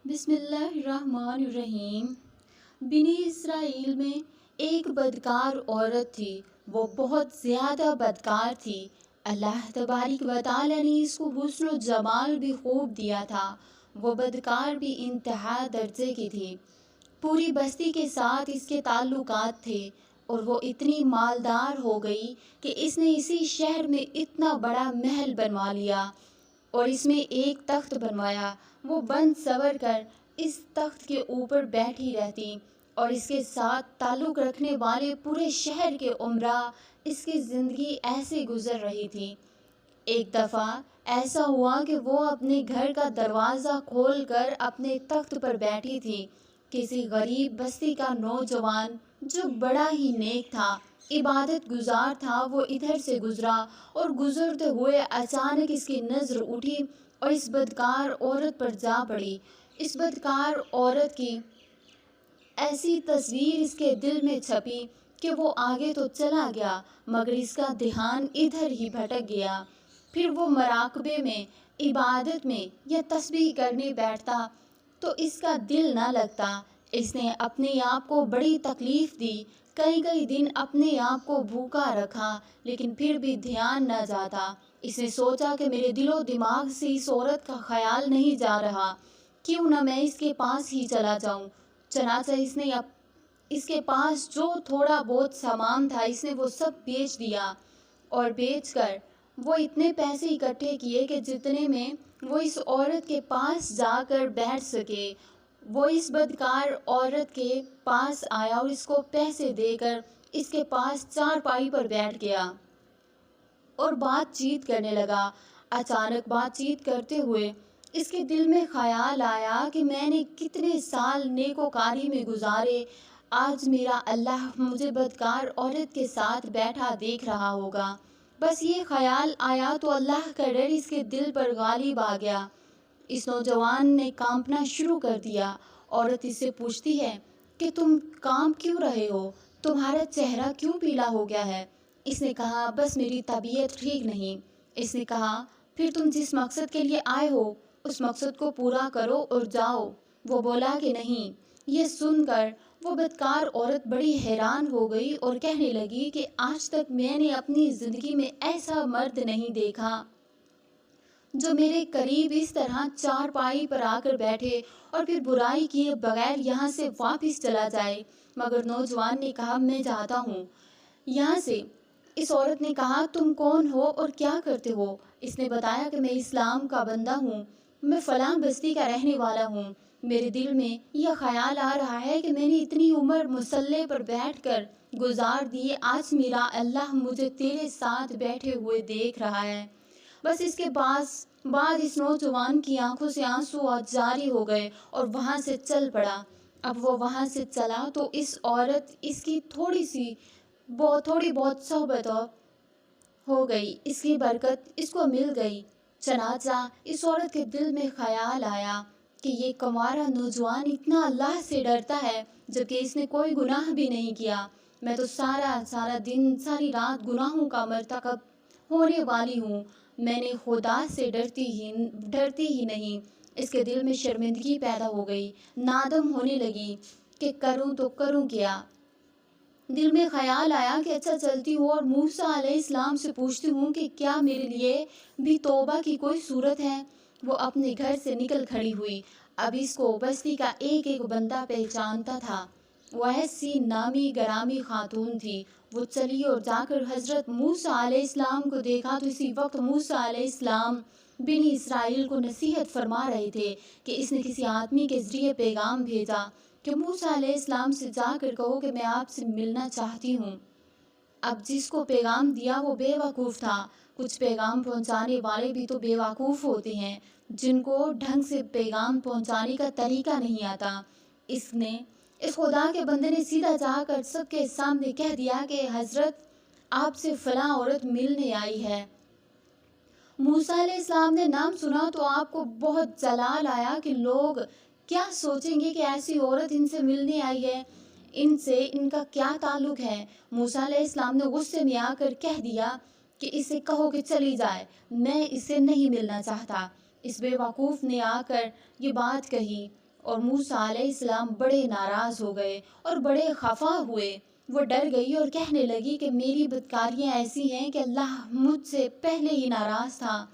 بسم اللہ الرحمن الرحیم۔ بنی اسرائیل میں ایک بدکار عورت تھی، وہ بہت زیادہ بدکار تھی۔ اللہ تبارک و تعالی نے اس کو حسن و جمال بھی خوب دیا تھا۔ وہ بدکار بھی انتہا درجے کی تھی۔ پوری بستی کے ساتھ اس کے تعلقات تھے اور وہ اتنی مالدار ہو گئی کہ اس نے اسی شہر میں اتنا بڑا محل بنوا لیا اور اس میں ایک تخت بنوایا۔ وہ بن سور کر اس تخت کے اوپر بیٹھی رہتی اور اس کے ساتھ تعلق رکھنے والے پورے شہر کے امراء اس کی زندگی ایسے گزر رہی تھی۔ ایک دفعہ ایسا ہوا کہ وہ اپنے گھر کا دروازہ کھول کر اپنے تخت پر بیٹھی تھی۔ کسی غریب بستی کا نوجوان جو بڑا ہی نیک تھا، عبادت گزار تھا، وہ ادھر سے گزرا اور گزرتے ہوئے اچانک اس کی نظر اٹھی اور اس بدکار عورت پر جا پڑی۔ اس بدکار عورت کی ایسی تصویر اس کے دل میں چھپی کہ وہ آگے تو چلا گیا مگر اس کا دھیان ادھر ہی بھٹک گیا۔ پھر وہ مراقبے میں، عبادت میں یا تسبیح کرنے بیٹھتا تو اس کا دل نہ لگتا۔ اس نے اپنے آپ کو بڑی تکلیف دی، کئی دن اپنے آپ کو بھوکا رکھا لیکن پھر بھی دھیان نہ جاتا۔ اس نے سوچا کہ میرے دل و دماغ سے اس عورت کا خیال نہیں جا رہا، کیوں نہ میں اس کے پاس ہی چلا جاؤں۔ چنانچہ اس نے اس کے پاس جو تھوڑا بہت سامان تھا اس نے وہ سب بیچ دیا اور بیچ کر وہ اتنے پیسے اکٹھے کیے کہ جتنے میں وہ اس عورت کے پاس جا کر بیٹھ سکے۔ وہ اس بدکار عورت کے پاس آیا اور اس کو پیسے دے کر اس کے پاس چارپائی پر بیٹھ گیا اور بات چیت کرنے لگا۔ اچانک بات چیت کرتے ہوئے اس کے دل میں خیال آیا کہ میں نے کتنے سال نیکوکاری میں گزارے، آج میرا اللہ مجھے بدکار عورت کے ساتھ بیٹھا دیکھ رہا ہوگا۔ بس یہ خیال آیا تو اللہ کا ڈر اس کے دل پر غالب آ گیا۔ اس نوجوان نے کانپنا شروع کر دیا۔ عورت اس سے پوچھتی ہے کہ تم کانپ کیوں رہے ہو؟ تمہارا چہرہ کیوں پیلا ہو گیا ہے؟ اس نے کہا بس میری طبیعت ٹھیک نہیں۔ اس نے کہا پھر تم جس مقصد کے لیے آئے ہو اس مقصد کو پورا کرو اور جاؤ۔ وہ بولا کہ نہیں۔ یہ سن کر وہ بدکار عورت بڑی حیران ہو گئی اور کہنے لگی کہ آج تک میں نے اپنی زندگی میں ایسا مرد نہیں دیکھا جو میرے قریب اس طرح چارپائی پر آ کر بیٹھے اور پھر برائی کیے بغیر یہاں سے واپس چلا جائے۔ مگر نوجوان نے کہا میں جاتا ہوں یہاں سے۔ اس عورت نے کہا تم کون ہو اور کیا کرتے ہو؟ اس نے بتایا کہ میں اسلام کا بندہ ہوں، میں فلاں بستی کا رہنے والا ہوں۔ میرے دل میں یہ خیال آ رہا ہے کہ میں نے اتنی عمر مصلی پر بیٹھ کر گزار دی، آج میرا اللہ مجھے تیرے ساتھ بیٹھے ہوئے دیکھ رہا ہے۔ بس اس کے بعد اس نوجوان کی آنکھوں سے آنسو جاری ہو گئے اور وہاں سے چل پڑا۔ اب وہ وہاں سے چلا تو اس عورت اس کی تھوڑی بہت صحبت ہو گئی، اس کی برکت اس کو مل گئی۔ چنانچہ اس عورت کے دل میں خیال آیا کہ یہ کنوارا نوجوان اتنا اللہ سے ڈرتا ہے جبکہ اس نے کوئی گناہ بھی نہیں کیا۔ میں تو سارا دن ساری رات گناہوں کا مرتکب ہونے والی ہوں، میں نے خدا سے ڈرتی ہی نہیں۔ اس کے دل میں شرمندگی پیدا ہو گئی، نادم ہونے لگی کہ کروں تو کروں کیا۔ دل میں خیال آیا کہ اچھا چلتی ہوں اور موسیٰ علیہ السلام سے پوچھتی ہوں کہ کیا میرے لیے بھی توبہ کی کوئی صورت ہے۔ وہ اپنے گھر سے نکل کھڑی ہوئی۔ اب اس کو بستی کا ایک بندہ پہچانتا تھا۔ وہ ایسی نامی گرامی خاتون تھی۔ وہ چلی اور جا کر حضرت موسیٰ علیہ السلام کو دیکھا تو اسی وقت موسیٰ علیہ السلام بنی اسرائیل کو نصیحت فرما رہے تھے کہ اس نے کسی آدمی کے ذریعے پیغام بھیجا کہ موسیٰ علیہ السلام سے جا کر کہو کہ میں آپ سے ملنا چاہتی ہوں۔ اب جس کو پیغام دیا وہ بے وقوف تھا۔ کچھ پیغام پہنچانے والے بھی تو بے وقوف ہوتے ہیں جن کو ڈھنگ سے پیغام پہنچانے کا طریقہ نہیں آتا۔ اس خدا کے بندے نے سیدھا جا کر سب کے سامنے کہہ دیا کہ حضرت آپ سے فلاں عورت ملنے آئی ہے۔ موسیٰ علیہ السلام نے نام سنا تو آپ کو بہت جلال آیا کہ لوگ کیا سوچیں گے کہ ایسی عورت ان سے ملنے آئی ہے، ان سے ان کا کیا تعلق ہے۔ موسیٰ علیہ السلام نے غصے میں آ کر کہہ دیا کہ اسے کہو کہ چلی جائے، میں اسے نہیں ملنا چاہتا۔ اس بے وقوف نے آ کر یہ بات کہی اور موسیٰ علیہ السلام بڑے ناراض ہو گئے اور بڑے خفا ہوئے۔ وہ ڈر گئی اور کہنے لگی کہ میری بدکاریاں ایسی ہیں کہ اللہ مجھ سے پہلے ہی ناراض تھا،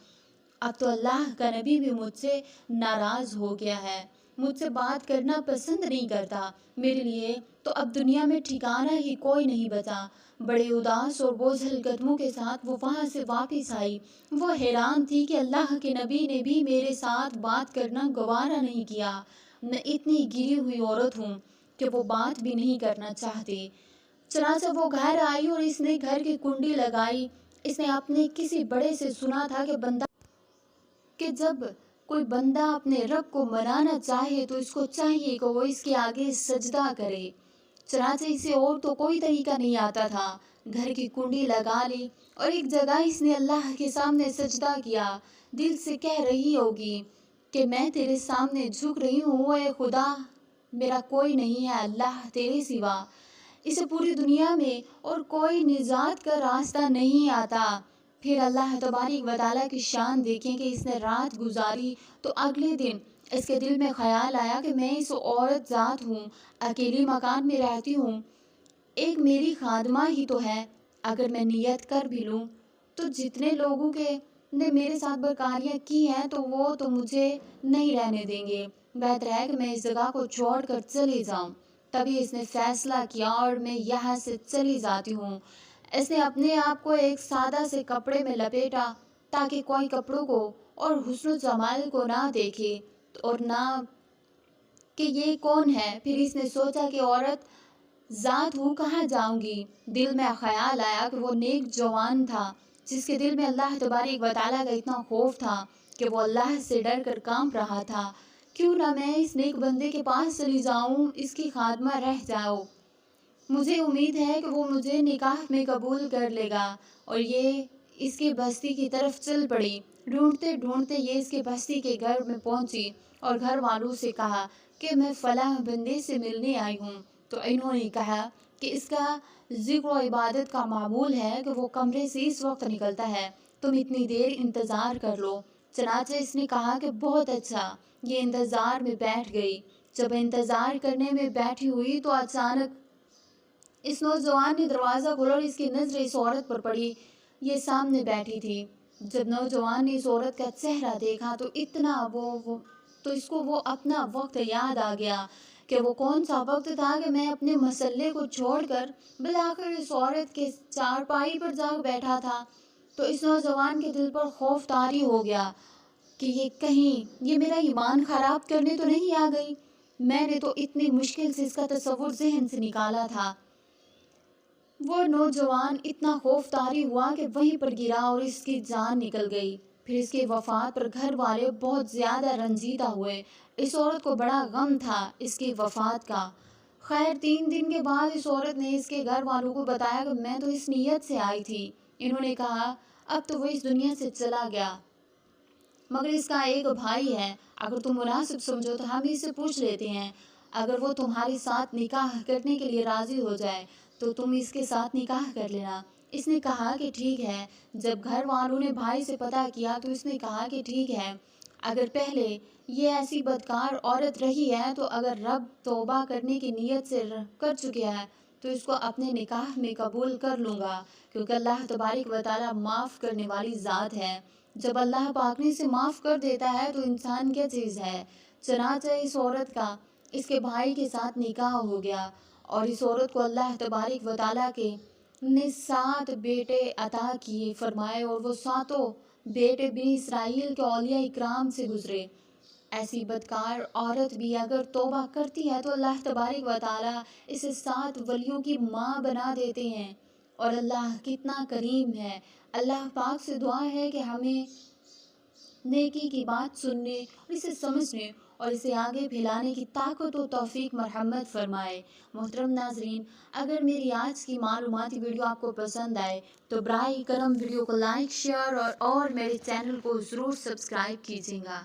اب تو اللہ کا نبی بھی مجھ سے ناراض ہو گیا ہے، مجھ سے بات کرنا پسند نہیں کرتا، میرے لیے تو اب دنیا میں ٹھکانہ ہی کوئی نہیں بچا۔ بڑے اداس اور بوجھل قدموں کے ساتھ وہ وہاں سے واپس آئی۔ وہ حیران تھی کہ اللہ کے نبی نے بھی میرے ساتھ بات کرنا گوارا نہیں کیا۔ میں اتنی گری ہوئی عورت ہوں کہ وہ بات بھی نہیں کرنا چاہتی۔ چنانچہ وہ گھر آئی اور اس نے گھر کی کنڈی لگائی۔ اس نے اپنے کسی بڑے سے سنا تھا کہ جب کوئی بندہ اپنے رب کو منانا چاہے تو اس کو چاہیے کہ وہ اس کے آگے سجدہ کرے۔ چنانچہ اسے اور تو کوئی طریقہ نہیں آتا تھا، گھر کی کنڈی لگا لی اور ایک جگہ اس نے اللہ کے سامنے سجدہ کیا۔ دل سے کہہ رہی ہوگی کہ میں تیرے سامنے جھک رہی ہوں، اے خدا میرا کوئی نہیں ہے اللہ تیرے سوا، اسے پوری دنیا میں اور کوئی نجات کا راستہ نہیں آتا۔ پھر اللہ تبارک و تعالیٰ کی شان دیکھیں کہ اس نے رات گزاری تو اگلے دن اس کے دل میں خیال آیا کہ میں اس عورت ذات ہوں، اکیلی مکان میں رہتی ہوں، ایک میری خادمہ ہی تو ہے، اگر میں نیت کر بھی لوں تو جتنے لوگوں نے میرے ساتھ بدکاریاں کی ہیں تو وہ تو مجھے نہیں رہنے دیں گے، بہتر ہے کہ میں اس جگہ کو چھوڑ کر چلی جاؤں۔ تبھی اس نے فیصلہ کیا اور میں یہاں سے چلی جاتی ہوں۔ اس نے اپنے آپ کو ایک سادہ سے کپڑے میں لپیٹا تاکہ کوئی کپڑوں کو اور حسن و جمال کو نہ دیکھے اور نہ کہ یہ کون ہے۔ پھر اس نے سوچا کہ عورت ذات ہوں کہاں جاؤں گی۔ دل میں خیال آیا کہ وہ نیک جوان تھا جس کے دل میں اللہ تبارک و تعالیٰ کا اتنا خوف تھا کہ وہ اللہ سے ڈر کر کانپ رہا تھا، کیوں نہ میں اس نیک بندے کے پاس چلی جاؤں، اس کی خادمہ رہ جاؤں، مجھے امید ہے کہ وہ مجھے نکاح میں قبول کر لے گا۔ اور یہ اس کی بستی کی طرف چل پڑی۔ ڈھونڈتے ڈھونڈتے یہ اس کی بستی کے گھر میں پہنچی اور گھر والوں سے کہا کہ میں فلاں بندے سے ملنے آئی ہوں۔ تو انہوں نے کہا کہ اس کا ذکر و عبادت کا معمول ہے کہ وہ کمرے سے اس وقت نکلتا ہے، تم اتنی دیر انتظار کر لو۔ چنانچہ اس نے کہا کہ بہت اچھا، یہ انتظار میں بیٹھ گئی۔ جب انتظار کرنے میں بیٹھی ہوئی تو اچانک اس نوجوان نے دروازہ کھولا اور اس کی نظر اس عورت پر پڑی، یہ سامنے بیٹھی تھی۔ جب نوجوان نے اس عورت کا چہرہ دیکھا تو اس کو وہ اپنا وقت یاد آ گیا کہ وہ کون سا وقت تھا کہ میں اپنے مسئلے کو چھوڑ کر بالآخر اس عورت کے چارپائی پر جا بیٹھا تھا۔ تو اس نوجوان کے دل پر خوف طاری ہو گیا کہ یہ کہیں یہ میرا ایمان خراب کرنے تو نہیں آ گئی، میں نے تو اتنی مشکل سے اس کا تصور ذہن سے نکالا تھا۔ وہ نوجوان اتنا خوف طاری ہوا کہ وہیں پر گرا اور اس کی جان نکل گئی۔ پھر اس کی وفات پر گھر والے بہت زیادہ رنجیدہ ہوئے۔ اس عورت کو بڑا غم تھا اس کی وفات کا۔ خیر 3 دن کے بعد اس عورت نے اس کے گھر والوں کو بتایا کہ میں تو اس نیت سے آئی تھی۔ انہوں نے کہا اب تو وہ اس دنیا سے چلا گیا، مگر اس کا ایک بھائی ہے، اگر تم مناسب سمجھو تو ہم اس سے پوچھ لیتے ہیں، اگر وہ تمہارے ساتھ نکاح کرنے کے لیے راضی ہو جائے تو تم اس کے ساتھ نکاح کر لینا۔ اس نے کہا کہ ٹھیک ہے۔ جب گھر والوں نے بھائی سے پتہ کیا تو اس نے کہا کہ ٹھیک ہے، اگر پہلے یہ ایسی بدکار عورت رہی ہے تو اگر رب توبہ کرنے کی نیت سے کر چکا ہے تو اس کو اپنے نکاح میں قبول کر لوں گا، کیونکہ اللہ تبارک و تعالیٰ معاف کرنے والی ذات ہے۔ جب اللہ پاک نے اسے معاف کر دیتا ہے تو انسان کیا چیز ہے۔ چنانچہ اس عورت کا اس کے بھائی کے ساتھ نکاح ہو گیا اور اس عورت کو اللہ تبارک و تعالیٰ نے 7 بیٹے عطا کیے فرمائے اور وہ 7 بیٹے بنی اسرائیل کے اولیاء اکرام سے گزرے۔ ایسی بدکار عورت بھی اگر توبہ کرتی ہے تو اللہ تبارک و تعالیٰ اسے 7 ولیوں کی ماں بنا دیتے ہیں، اور اللہ کتنا کریم ہے۔ اللہ پاک سے دعا ہے کہ ہمیں نیکی کی بات سننے اور اسے سمجھنے اور اسے آگے پھیلانے کی طاقت و توفیق مرحمت فرمائے۔ محترم ناظرین، اگر میری آج کی معلوماتی ویڈیو آپ کو پسند آئے تو براہ کرم ویڈیو کو لائک، شیئر اور میرے چینل کو ضرور سبسکرائب کیجیے گا۔